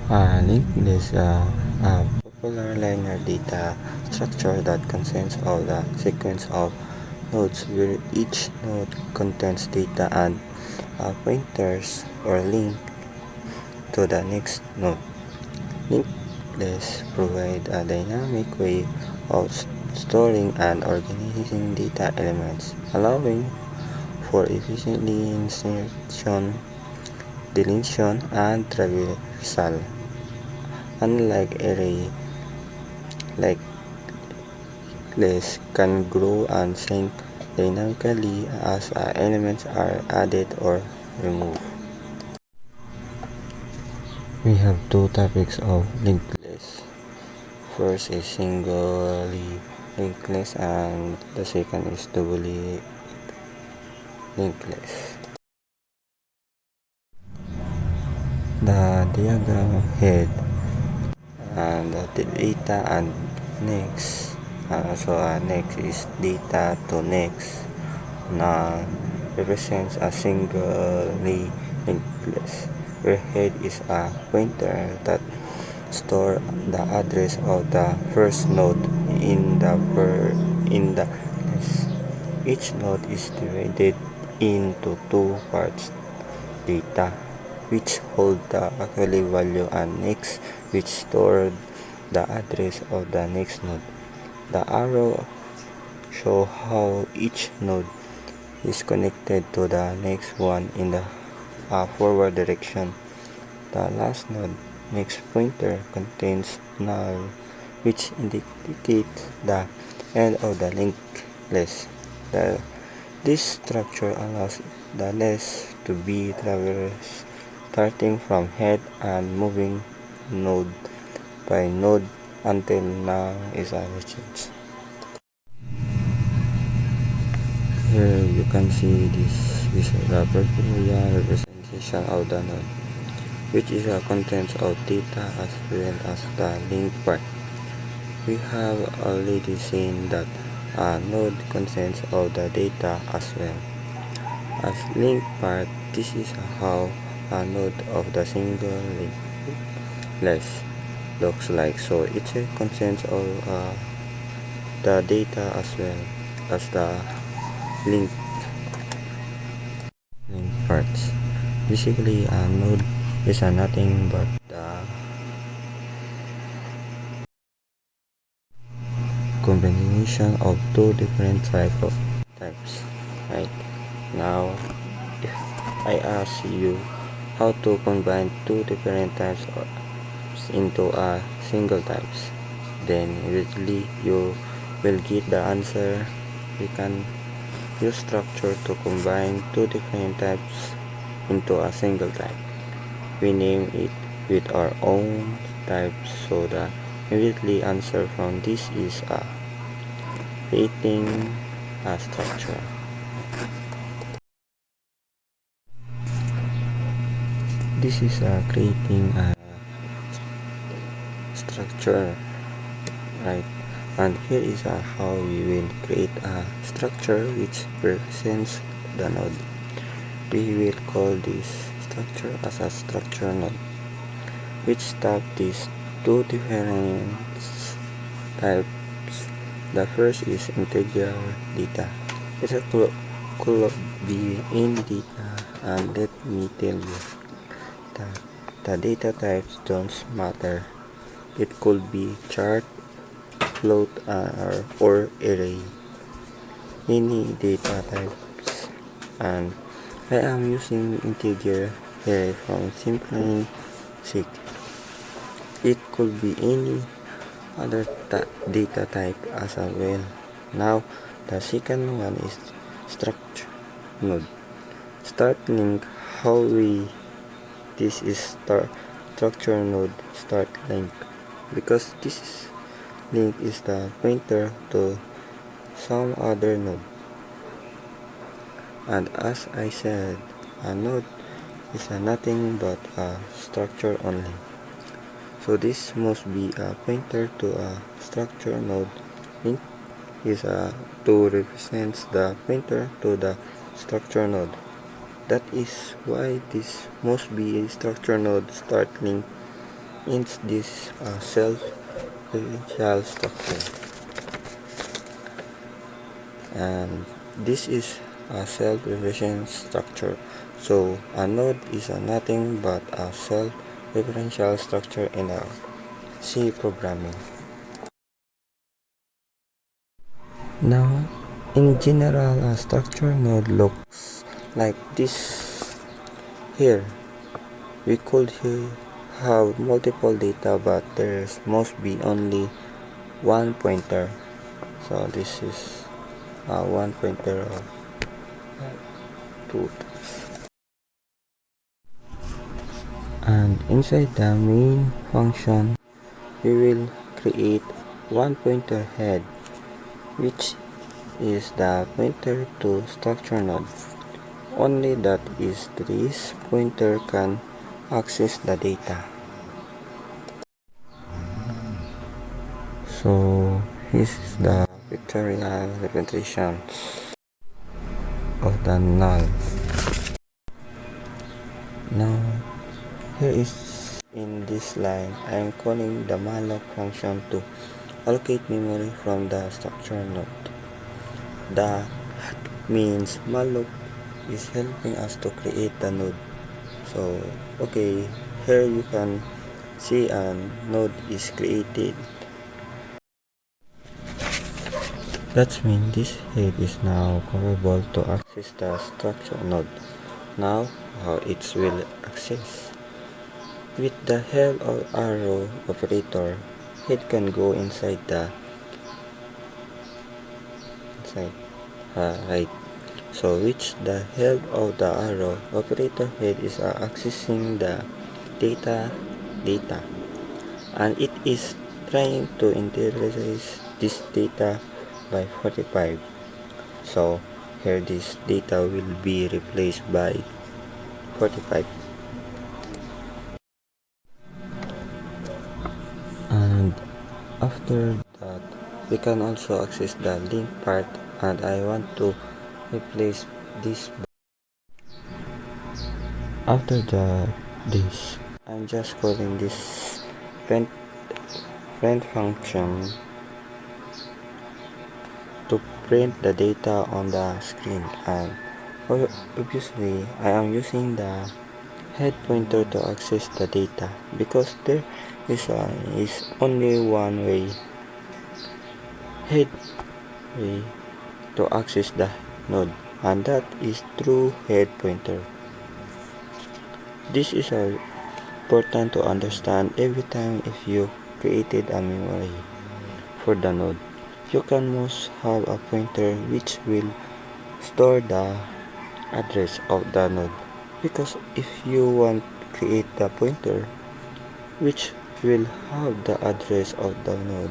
Linked list a popular linear data structure that consists of the sequence of nodes where each node contains data and pointers or link to the next node. Linked lists provide a dynamic way of storing and organizing data elements, allowing for efficiently insertion, deletion, and traversal. Unlike array, like lists can grow and shrink dynamically as elements are added or removed. We have two topics of linked lists. First is singly linked list and the second is doubly linked list. The diagram head and the data and next. Next is data to next. Now represents a singly linked list, where head is a pointer that store the address of the first node in the list. Each node is divided into two parts: data, which hold the actual value, and next, which store the address of the next node. The arrow show how each node is connected to the next one in the forward direction. The last node next pointer contains null, which indicates the end of the linked list. This structure allows the list to be traversed, starting from head and moving node by node until none is reached. Here you can see this is the Bernoulli representation of the node, which is the contents of data as well as the link part. We have already seen that a node contains of the data as well as link part. This is how a node of the single link list looks like. So it contains of the data as well as the link parts. Basically, a node is nothing but the combination of two different types. Right now, if I ask you how to combine two different types into a single types, then immediately you will get the answer. We can use structure to combine two different types into a single type. We name it with our own types, so the immediately answer from this is creating a structure. This is creating a structure, right? And here is how we will create a structure which represents the node. We will call this structure as a structure node, which stop these two different types. The first is integer data. It could be any data, and let me tell you that the data types don't matter. It could be chart, float, or array. Any data types, and I am using integer array from simplistic. It could be any other data type as well. Now, the second one is structure node. Start link. This is structure node start link, because this link is the pointer to some other node. And as I said, a node is nothing but a structure only. So this must be a pointer to a structure node. Link is to represents the pointer to the structure node. That is why this must be a structure node start link Hence this self-referential structure, and this is a self-referential structure. So a node is nothing but a self-referential structure in a C programming. Now, in general, a structure node looks like this. Here, we could have multiple data, but there must be only one pointer. So this is one pointer of two. And inside the main function, we will create one pointer head, which is the pointer to structure node. Only that is this pointer can access the data. So this is the pictorial representation of the null. Now here is in this line I am calling the malloc function to allocate memory from the structure node. That means malloc is helping us to create the node. So okay, here you can see a node is created. That means this head is now capable to access the structure node. Now how it will access? With the help of arrow operator, head can go inside right. So with the help of the arrow operator, head is accessing the data, and it is trying to initialize this data by 45. So here this data will be replaced by 45. And after that, we can also access the link part, and I want to replace this. After this, I'm just calling this print function to print the data on the screen, and obviously I am using the head pointer to access the data because there is only one way head way to access the node, and that is through head pointer. This is important to understand every time if you created a memory for the node. You can must have a pointer which will store the address of the node, because if you want to create the pointer which will have the address of the node,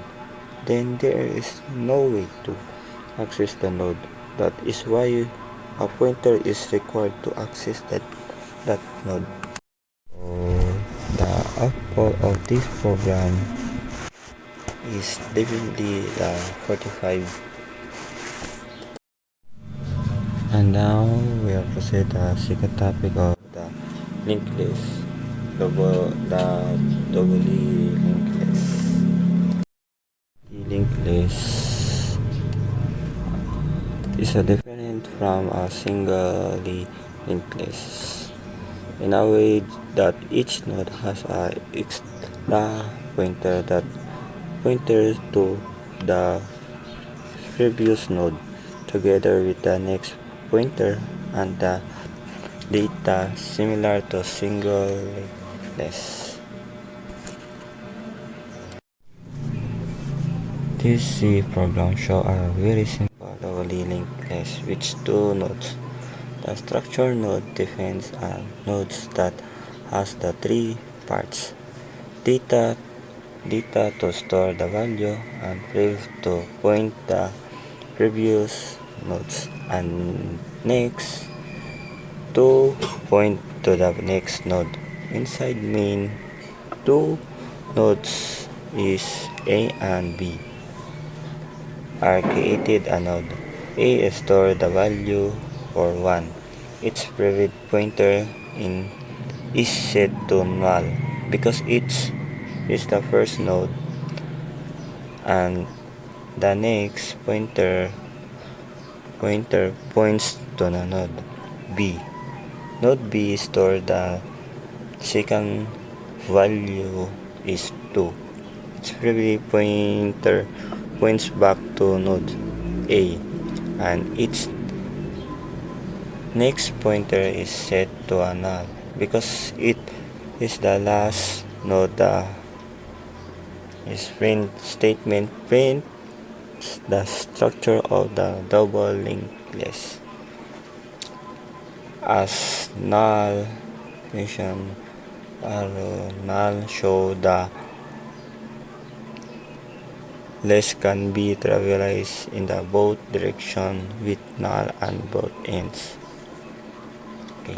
then there is no way to access the node. That is why a pointer is required to access that node. So the output of this program is definitely 45. And now we will proceed the second topic of the linked list, the doubly linked list. The linked list is different from a singly linked list in a way that each node has a extra pointer that pointers to the previous node together with the next pointer and the data similar to single linked list. This C program shows a very simple doubly linked list with two nodes. The structure node defines a node that has the three parts: data to store the value, and prev to point the previous nodes, and next to point to the next node. Inside main, two nodes is A and B are created a node. A store the value for 1. Its private pointer is set to null because its is the first node, and the next pointer points to the node B. Node B store the second value is 2. Its previous pointer points back to node A, and its next pointer is set to a null because it is the last node. The print statement prints the structure of the double linked list as null function arrow null show the list can be traversed in the both direction with null and both ends. Okay.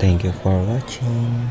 Thank you for watching.